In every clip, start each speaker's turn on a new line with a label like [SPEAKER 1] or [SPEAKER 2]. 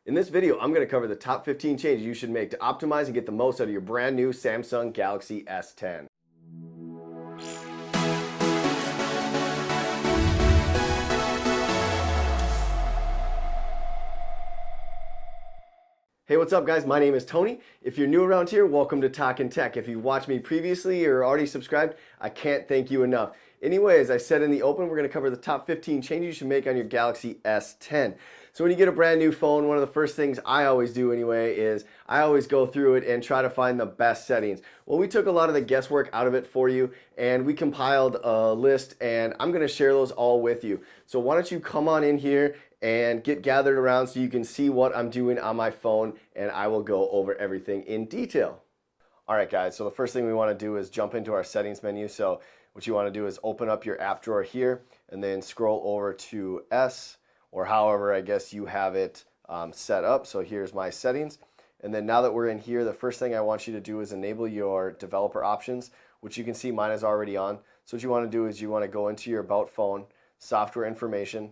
[SPEAKER 1] In this video, I'm going to cover the top 15 changes you should make to optimize and get the most out of your brand new Samsung Galaxy S10. Hey, what's up guys? My name is Tony. If you're new around here, welcome to Talkin' Tech. If you've watched me previously or already subscribed, I can't thank you enough. Anyway, as I said in the open, we're going to cover the top 15 changes you should make on your Galaxy S10. So when you get a brand new phone, one of the first things I always do anyway is I always go through it and try to find the best settings. Well, we took a lot of the guesswork out of it for you and we compiled a list and I'm going to share those all with you. So why don't you come on in here and get gathered around so you can see what I'm doing on my phone, and I will go over everything in detail. Alright guys, so the first thing we want to do is jump into our settings menu. So what you want to do is open up your app drawer here and then scroll over to S, or however I guess you have it set up. So here's my settings, and then now that we're in here, the first thing I want you to do is enable your developer options, which you can see mine is already on. So what you want to do is you want to go into your About Phone, Software Information,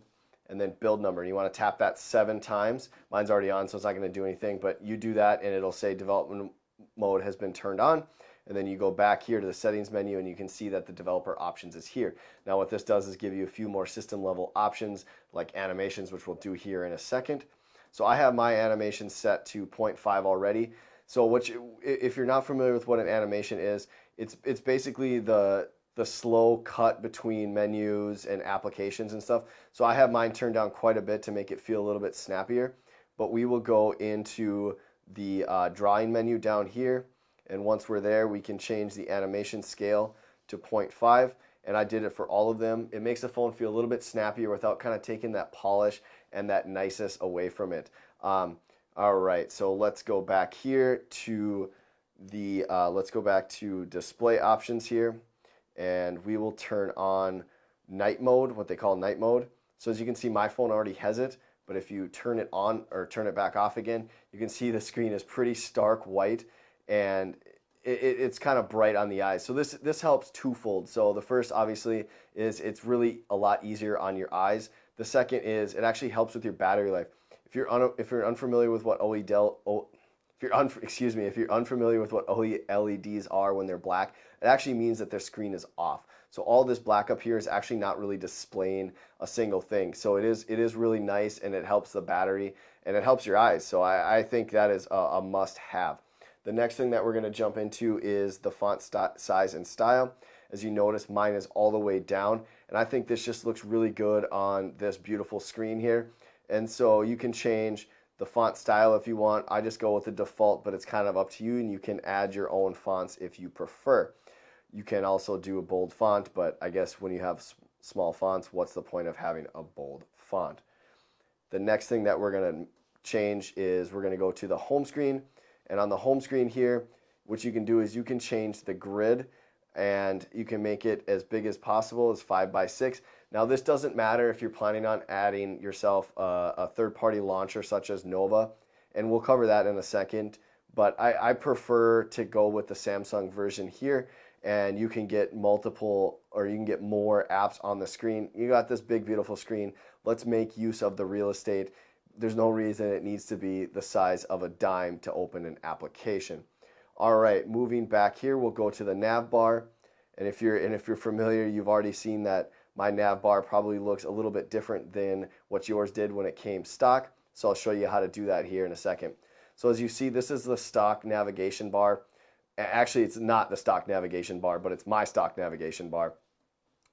[SPEAKER 1] and then build number, and you want to tap that 7 times. Mine's already on, so it's not going to do anything, but you do that and it'll say development mode has been turned on, and then you go back here to the settings menu and you can see that the developer options is here. Now what this does is give you a few more system level options like animations, which we'll do here in a second. So I have my animation set to 0.5 already. So if you're not familiar with what an animation is, it's basically the slow cut between menus and applications and stuff. So I have mine turned down quite a bit to make it feel a little bit snappier. But we will go into the drawing menu down here, and once we're there we can change the animation scale to 0.5, and I did it for all of them. It makes the phone feel a little bit snappier without kind of taking that polish and that niceness away from it. Alright, so let's go back here to the let's go back to display options here, and we will turn on night mode, what they call night mode. So as you can see, my phone already has it, but if you turn it on or turn it back off again, you can see the screen is pretty stark white, and it's kind of bright on the eyes. So this helps twofold. So the first obviously is it's really a lot easier on your eyes. The second is it actually helps with your battery life. If you're unfamiliar with what if you're unfamiliar with what OLEDs are when they're black, it actually means that their screen is off. So all this black up here is actually not really displaying a single thing. So it is really nice, and it helps the battery and it helps your eyes. So I think that is a must-have. The next thing that we're going to jump into is the font size and style. As you notice, mine is all the way down, and I think this just looks really good on this beautiful screen here. And so you can change the font style if you want. I just go with the default, but it's kind of up to you, and you can add your own fonts if you prefer. You can also do a bold font, but I guess when you have small fonts, what's the point of having a bold font? The next thing that we're going to change is we're going to go to the home screen, and on the home screen here, what you can do is you can change the grid, and you can make it as big as possible, as 5x6. Now this doesn't matter if you're planning on adding yourself a third-party launcher such as Nova, and we'll cover that in a second, but I prefer to go with the Samsung version here, and you can get multiple, or you can get more apps on the screen. You got this big beautiful screen. Let's make use of the real estate. There's no reason it needs to be the size of a dime to open an application. Alright, moving back here, we'll go to the Nav Bar, and if you're familiar, you've already seen that my Nav Bar probably looks a little bit different than what yours did when it came stock. So I'll show you how to do that here in a second. So as you see, this is the stock navigation bar. Actually, it's not the stock navigation bar, but it's my stock navigation bar.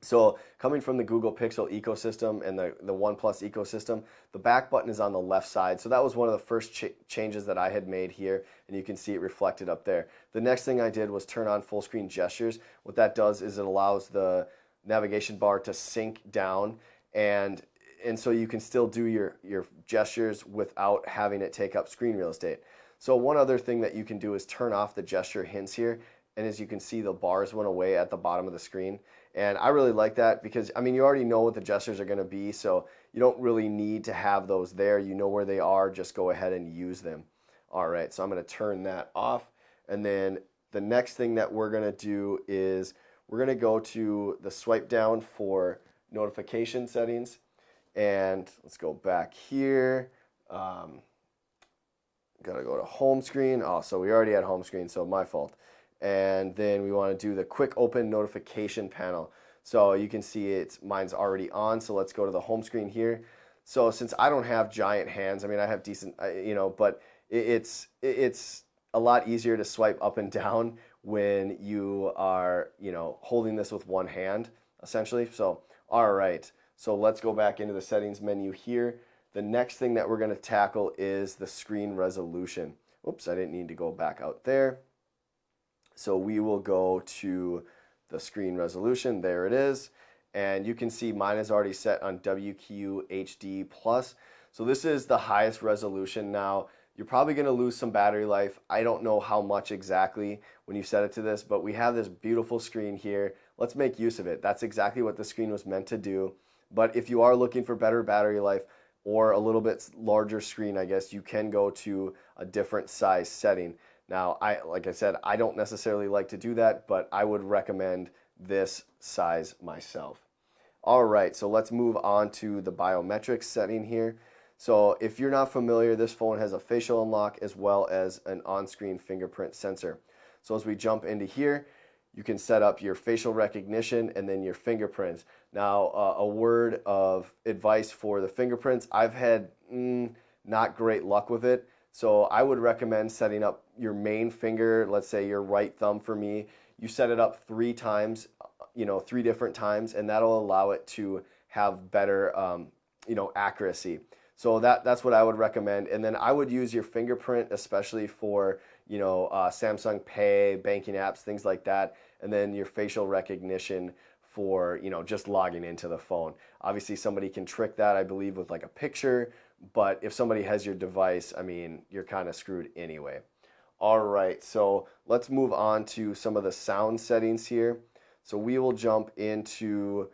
[SPEAKER 1] So coming from the Google Pixel ecosystem and the OnePlus ecosystem, the back button is on the left side. So that was one of the first changes that I had made here, and you can see it reflected up there. The next thing I did was turn on full screen gestures. What that does is it allows the navigation bar to sink down, and so you can still do your gestures without having it take up screen real estate. So one other thing that you can do is turn off the gesture hints here, and as you can see, the bars went away at the bottom of the screen. And I really like that because, I mean, you already know what the gestures are going to be, so you don't really need to have those there. You know where they are, just go ahead and use them. Alright, so I'm going to turn that off, and then the next thing that we're going to do is we're going to go to the swipe down for notification settings, and let's go back here. gotta go to home screen. Oh, so we already had home screen, so my fault. And then we want to do the quick open notification panel. So you can see mine's already on. So let's go to the home screen here. So since I don't have giant hands, I mean I have decent, but it's a lot easier to swipe up and down when you are, holding this with one hand, essentially. So, all right. So let's go back into the settings menu here. The next thing that we're going to tackle is the screen resolution. Oops, I didn't need to go back out there. So we will go to the screen resolution. There it is. And you can see mine is already set on WQHD+. So this is the highest resolution. Now, you're probably going to lose some battery life. I don't know how much exactly when you set it to this, but we have this beautiful screen here. Let's make use of it. That's exactly what the screen was meant to do. But if you are looking for better battery life or a little bit larger screen, I guess you can go to a different size setting. Now, like I said, I don't necessarily like to do that, but I would recommend this size myself. All right, so let's move on to the biometric setting here. So if you're not familiar, this phone has a facial unlock as well as an on-screen fingerprint sensor. So as we jump into here, you can set up your facial recognition and then your fingerprints. Now, a word of advice for the fingerprints, I've had not great luck with it. So I would recommend setting up your main finger, let's say your right thumb for me. You set it up 3 times, 3 different times, and that'll allow it to have better, accuracy. So that's what I would recommend. And then I would use your fingerprint, especially for, Samsung Pay, banking apps, things like that. And then your facial recognition for, just logging into the phone. Obviously, somebody can trick that, I believe, with like a picture. But if somebody has your device, I mean, you're kind of screwed anyway. All right, so let's move on to some of the sound settings here. So we will jump into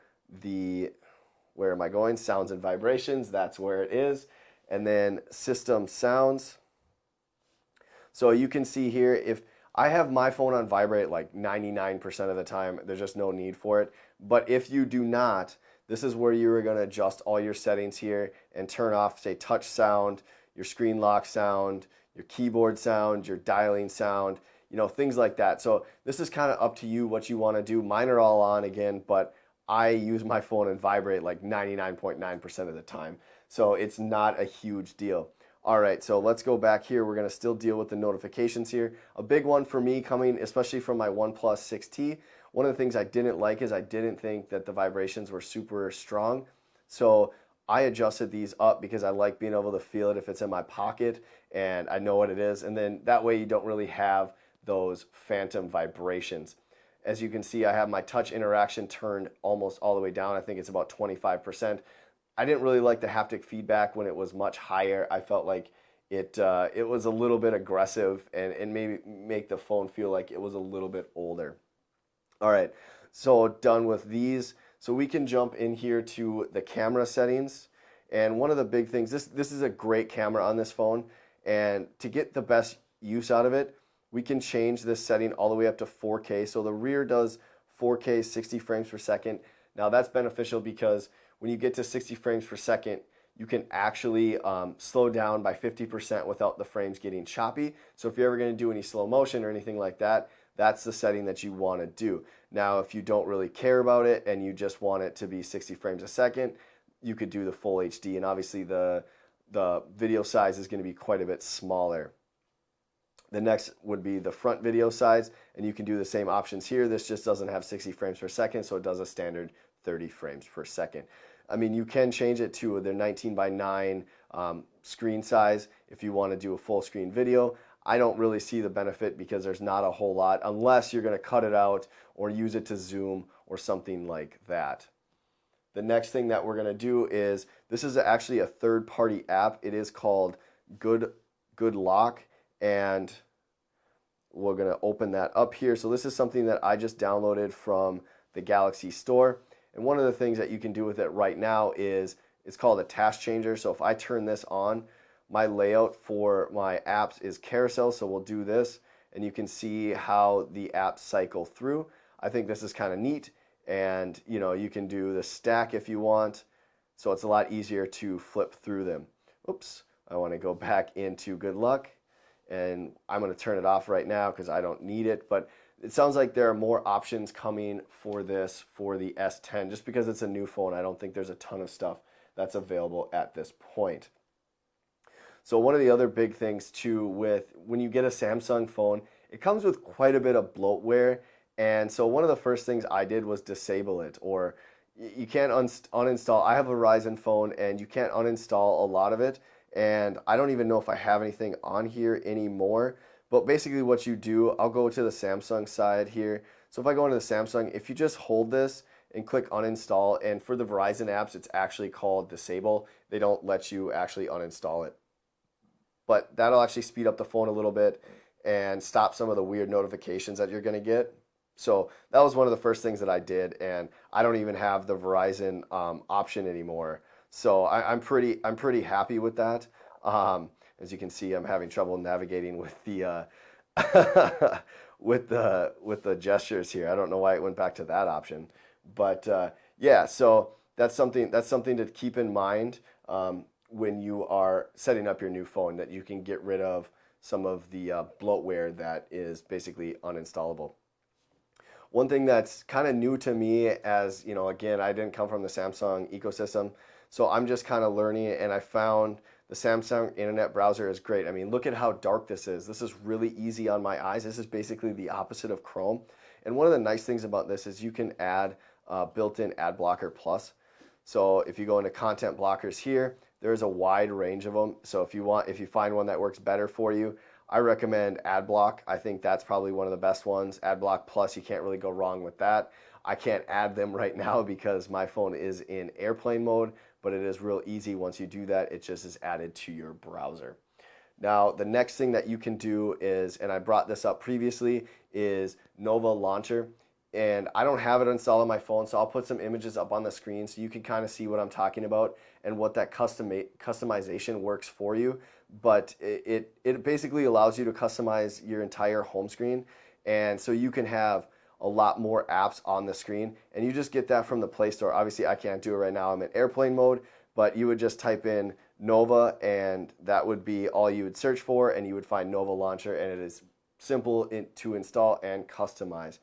[SPEAKER 1] where am I going? Sounds and vibrations, that's where it is. And then system sounds. So you can see here, if I have my phone on vibrate like 99% of the time, there's just no need for it. But if you do not, this is where you are going to adjust all your settings here and turn off, say, touch sound, your screen lock sound, your keyboard sound, your dialing sound, things like that. So this is kind of up to you what you want to do. Mine are all on again, but I use my phone and vibrate like 99.9% of the time. So it's not a huge deal. All right, so let's go back here. We're going to still deal with the notifications here. A big one for me coming, especially from my OnePlus 6T, one of the things I didn't like is I didn't think that the vibrations were super strong. So I adjusted these up because I like being able to feel it if it's in my pocket and I know what it is. And then that way you don't really have those phantom vibrations. As you can see, I have my touch interaction turned almost all the way down. I think it's about 25%. I didn't really like the haptic feedback when it was much higher. I felt like it was a little bit aggressive and maybe make the phone feel like it was a little bit older. All right, so done with these. So we can jump in here to the camera settings. And one of the big things, this is a great camera on this phone. And to get the best use out of it, we can change this setting all the way up to 4K. So the rear does 4K 60 frames per second. Now that's beneficial because when you get to 60 frames per second, you can actually slow down by 50% without the frames getting choppy. So if you're ever going to do any slow motion or anything like that, that's the setting that you want to do. Now, if you don't really care about it and you just want it to be 60 frames a second, you could do the full HD. And obviously the video size is going to be quite a bit smaller. The next would be the front video size, and you can do the same options here. This just doesn't have 60 frames per second, so it does a standard 30 frames per second. I mean, you can change it to their 19:9 screen size if you want to do a full screen video. I don't really see the benefit because there's not a whole lot unless you're going to cut it out or use it to zoom or something like that. The next thing that we're going to do is, this is actually a third-party app. It is called Good Lock, and we're going to open that up here. So this is something that I just downloaded from the Galaxy store. And one of the things that you can do with it right now is it's called a task changer. So if I turn this on, my layout for my apps is carousel. So we'll do this and you can see how the apps cycle through. I think this is kind of neat. And you can do the stack if you want. So it's a lot easier to flip through them. Oops, I want to go back into Good Luck. and I'm going to turn it off right now because I don't need it. But it sounds like there are more options coming for this for the S10. Just because it's a new phone, I don't think there's a ton of stuff that's available at this point. So one of the other big things too with when you get a Samsung phone, it comes with quite a bit of bloatware. And so one of the first things I did was disable it, or you can't uninstall. I have a Verizon phone and you can't uninstall a lot of it. And I don't even know if I have anything on here anymore. But basically what you do, I'll go to the Samsung side here. So if I go into the Samsung, if you just hold this and click uninstall, and for the Verizon apps, it's actually called disable. They don't let you actually uninstall it. But that'll actually speed up the phone a little bit and stop some of the weird notifications that you're going to get. So that was one of the first things that I did, and I don't even have the Verizon option anymore. So I'm pretty happy with that. As you can see, I'm having trouble navigating with the with the gestures here. I don't know why it went back to that option, but yeah. So that's something to keep in mind when you are setting up your new phone, that you can get rid of some of the bloatware that is basically uninstallable. One thing that's kind of new to me, as you know, again, I didn't come from the Samsung ecosystem, so I'm just kind of learning it, and I found the Samsung internet browser is great. I mean, look at how dark this is. This is really easy on my eyes. This is basically the opposite of Chrome. And one of the nice things about this is you can add built-in ad blocker plus. So if you go into content blockers here, there's a wide range of them. So if you find one that works better for you, I recommend AdBlock. I think that's probably one of the best ones. AdBlock Plus, you can't really go wrong with that. I can't add them right now because my phone is in airplane mode, but it is real easy. Once you do that, it just is added to your browser. Now, the next thing that you can do is, and I brought this up previously, is Nova Launcher. And I don't have it installed on my phone, so I'll put some images up on the screen so you can kind of see what I'm talking about and what that customization works for you. But it basically allows you to customize your entire home screen, and so you can have a lot more apps on the screen, and you just get that from the Play Store. Obviously, I can't do it right now. I'm in airplane mode, but you would just type in Nova, and that would be all you would search for, and you would find Nova Launcher, and it is simple to install and customize.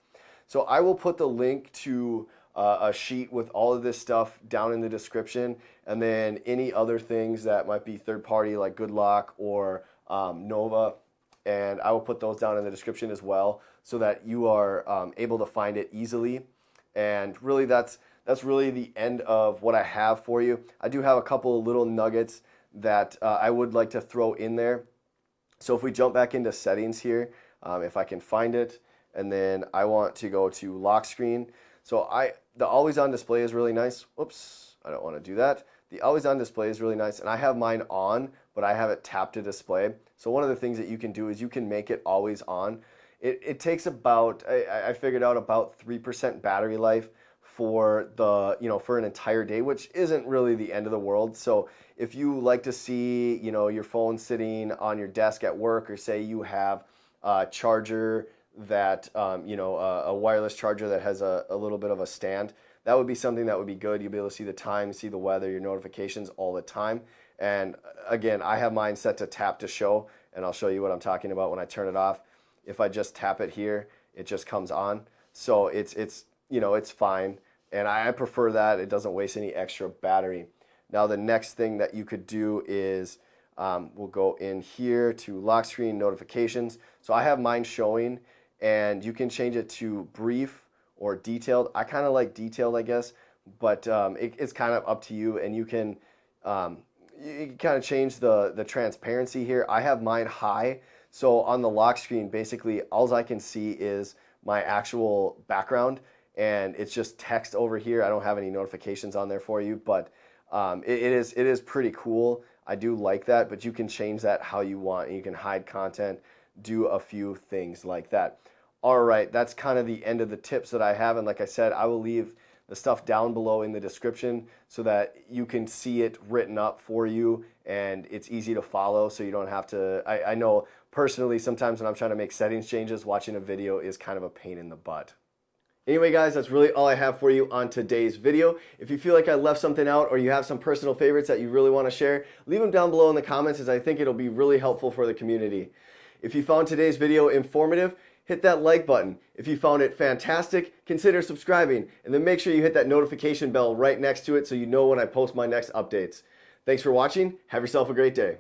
[SPEAKER 1] So I will put the link to a sheet with all of this stuff down in the description, and then any other things that might be third party like GoodLock or Nova, and I will put those down in the description as well so that you are able to find it easily. And really that's really the end of what I have for you. I do have a couple of little nuggets that I would like to throw in there. So if we jump back into settings here, if I can find it, and then I want to go to lock screen. So the always on display is really nice. Whoops, I don't want to do that. The always on display is really nice, and I have mine on, but I have it tapped to display. So one of the things that you can do is you can make it always on. It takes about, I figured out, about 3% battery life for for an entire day, which isn't really the end of the world. So if you like to see, your phone sitting on your desk at work, or say you have a charger that, a wireless charger that has a little bit of a stand, that would be something that would be good. You'll be able to see the time, see the weather, your notifications all the time. And again, I have mine set to tap to show, and I'll show you what I'm talking about when I turn it off. If I just tap it here, it just comes on. So it's fine, and I prefer that. It doesn't waste any extra battery. Now the next thing that you could do is we'll go in here to lock screen notifications. So I have mine showing, and you can change it to brief or detailed. I kind of like detailed, I guess, but it's kind of up to you, and you can kind of change the transparency here. I have mine high, so on the lock screen, basically all I can see is my actual background, and it's just text over here. I don't have any notifications on there for you, but it is pretty cool. I do like that, but you can change that how you want. You can hide content, do a few things like that. All right, that's kind of the end of the tips that I have, and like I said, I will leave the stuff down below in the description so that you can see it written up for you, and it's easy to follow, so you don't have to. I know personally sometimes when I'm trying to make settings changes, watching a video is kind of a pain in the butt. Anyway, guys, that's really all I have for you on today's video. If you feel like I left something out, or you have some personal favorites that you really want to share, leave them down below in the comments, as I think it'll be really helpful for the community. If you found today's video informative, hit that like button. If you found it fantastic, consider subscribing, and then make sure you hit that notification bell right next to it so you know when I post my next updates. Thanks for watching. Have yourself a great day.